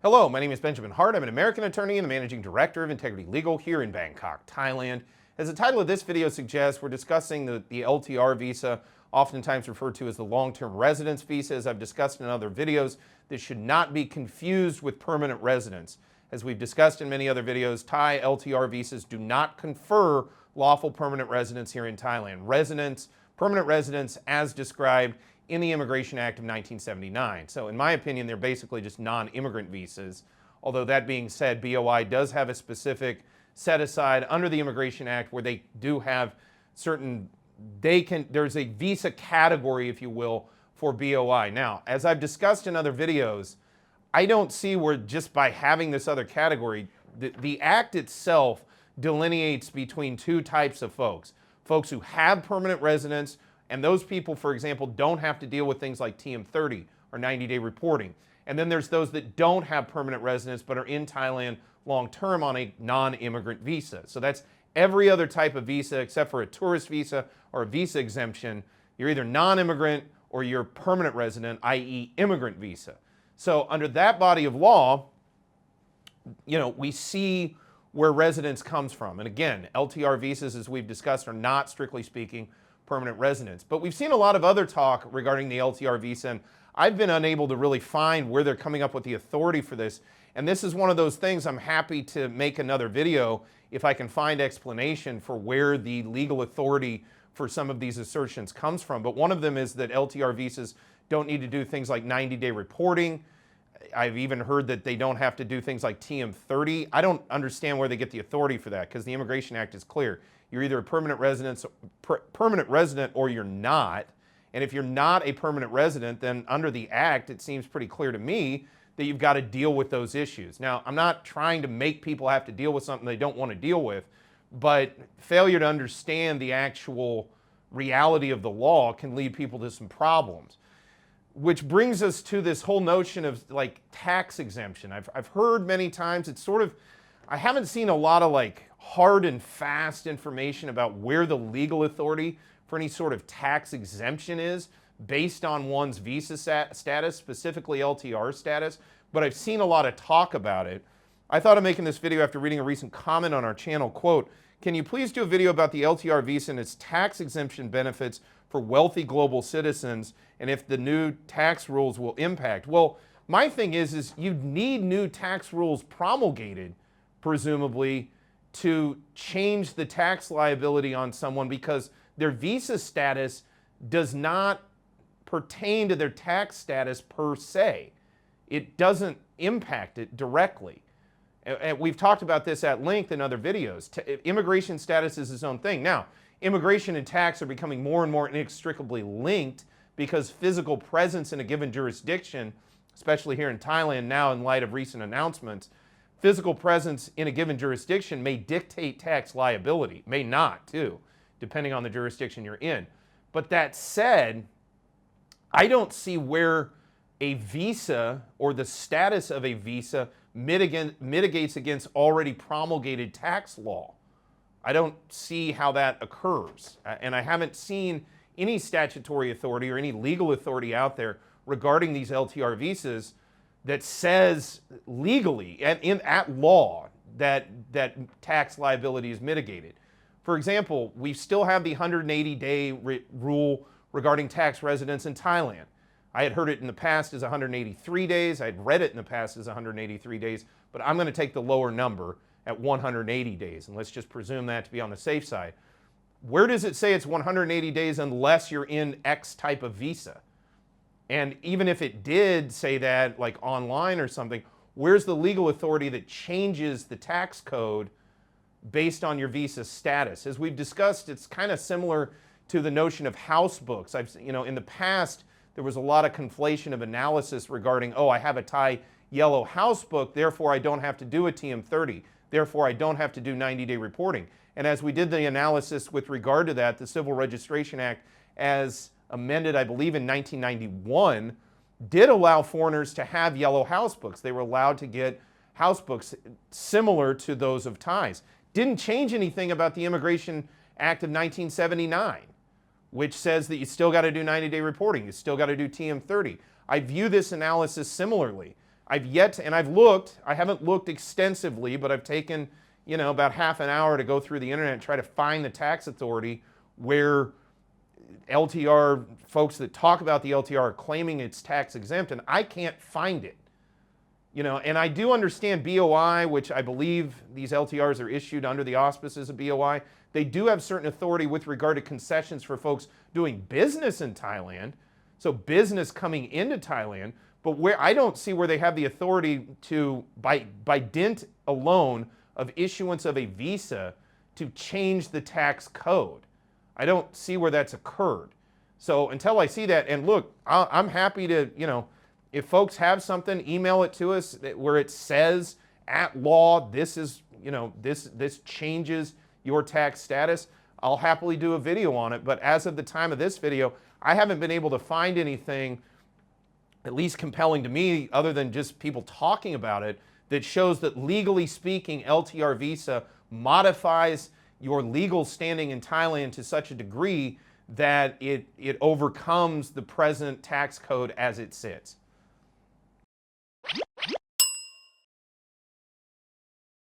Hello, my name is Benjamin Hart. I'm an American attorney and the managing director of Integrity Legal here in Bangkok, Thailand. As the title of this video suggests, we're discussing the LTR visa, oftentimes referred to as the long-term residence visa. As I've discussed in other videos, this should not be confused with permanent residence. As we've discussed in many other videos, Thai LTR visas do not confer lawful permanent residence here in Thailand. Permanent residence as described in the Immigration Act of 1979. So in my opinion, they're basically just non-immigrant visas. Although that being said, BOI does have a specific set aside under the Immigration Act where they do have there's a visa category, if you will, for BOI. Now, as I've discussed in other videos, I don't see where just by having this other category, the act itself delineates between two types of folks. Folks who have permanent residence, and those people, for example, don't have to deal with things like TM30 or 90-day reporting. And then there's those that don't have permanent residence but are in Thailand long-term on a non-immigrant visa. So that's every other type of visa except for a tourist visa or a visa exemption. You're either non-immigrant or you're permanent resident, i.e. immigrant visa. So under that body of law, we see where residence comes from. And again, LTR visas, as we've discussed, are not, strictly speaking, permanent residence. But we've seen a lot of other talk regarding the LTR visa, and I've been unable to really find where they're coming up with the authority for this. And this is one of those things I'm happy to make another video if I can find explanation for where the legal authority for some of these assertions comes from. But one of them is that LTR visas don't need to do things like 90-day reporting. I've even heard that they don't have to do things like TM30. I don't understand where they get the authority for that, because the Immigration Act is clear. You're either a permanent resident or you're not. And if you're not a permanent resident, then under the Act, it seems pretty clear to me that you've got to deal with those issues. Now, I'm not trying to make people have to deal with something they don't want to deal with, but failure to understand the actual reality of the law can lead people to some problems. Which brings us to this whole notion of like tax exemption. I've heard many times, I haven't seen a lot of like hard and fast information about where the legal authority for any sort of tax exemption is based on one's visa status, specifically LTR status, but I've seen a lot of talk about it. I thought of making this video after reading a recent comment on our channel, quote, "Can you please do a video about the LTR visa and its tax exemption benefits for wealthy global citizens, and if the new tax rules will impact?" Well, my thing is you need new tax rules promulgated, presumably, to change the tax liability on someone because their visa status does not pertain to their tax status per se. It doesn't impact it directly. And we've talked about this at length in other videos. Immigration status is its own thing. Now, immigration and tax are becoming more and more inextricably linked because physical presence in a given jurisdiction, especially here in Thailand now in light of recent announcements, physical presence in a given jurisdiction may dictate tax liability, may not too, depending on the jurisdiction you're in. But that said, I don't see where a visa or the status of a visa mitigates against already promulgated tax law. I don't see how that occurs. And I haven't seen any statutory authority or any legal authority out there regarding these LTR visas that says legally and at law that tax liability is mitigated. For example, we still have the 180-day rule regarding tax residence in Thailand. I had heard it in the past as 183 days. I had read it in the past as 183 days, but I'm going to take the lower number at 180 days, and let's just presume that to be on the safe side. Where does it say it's 180 days unless you're in X type of visa? And even if it did say that, like online or something, where's the legal authority that changes the tax code based on your visa status? As we've discussed, it's kind of similar to the notion of house books. In the past, there was a lot of conflation of analysis regarding, oh, I have a Thai yellow house book, therefore I don't have to do a TM30. Therefore, I don't have to do 90-day reporting. And as we did the analysis with regard to that, the Civil Registration Act, as amended, I believe, in 1991, did allow foreigners to have yellow house books. They were allowed to get house books similar to those of Thais. Didn't change anything about the Immigration Act of 1979, which says that you still got to do 90-day reporting. You still got to do TM30. I view this analysis similarly. I've yet to, and I've looked, I haven't looked extensively, but I've taken, you know, about half an hour to go through the internet and try to find the tax authority where LTR folks that talk about the LTR are claiming it's tax exempt, and I can't find it. You know, and I do understand BOI, which I believe these LTRs are issued under the auspices of BOI. They do have certain authority with regard to concessions for folks doing business in Thailand, so business coming into Thailand, but where I don't see where they have the authority to, by dint alone of issuance of a visa, to change the tax code. I don't see where that's occurred. So until I see that, and look, I'm happy to, you know, if folks have something, email it to us where it says at law, this is, you know, this changes your tax status. I'll happily do a video on it. But as of the time of this video, I haven't been able to find anything at least compelling to me, other than just people talking about it, that shows that legally speaking, LTR visa modifies your legal standing in Thailand to such a degree that it overcomes the present tax code as it sits.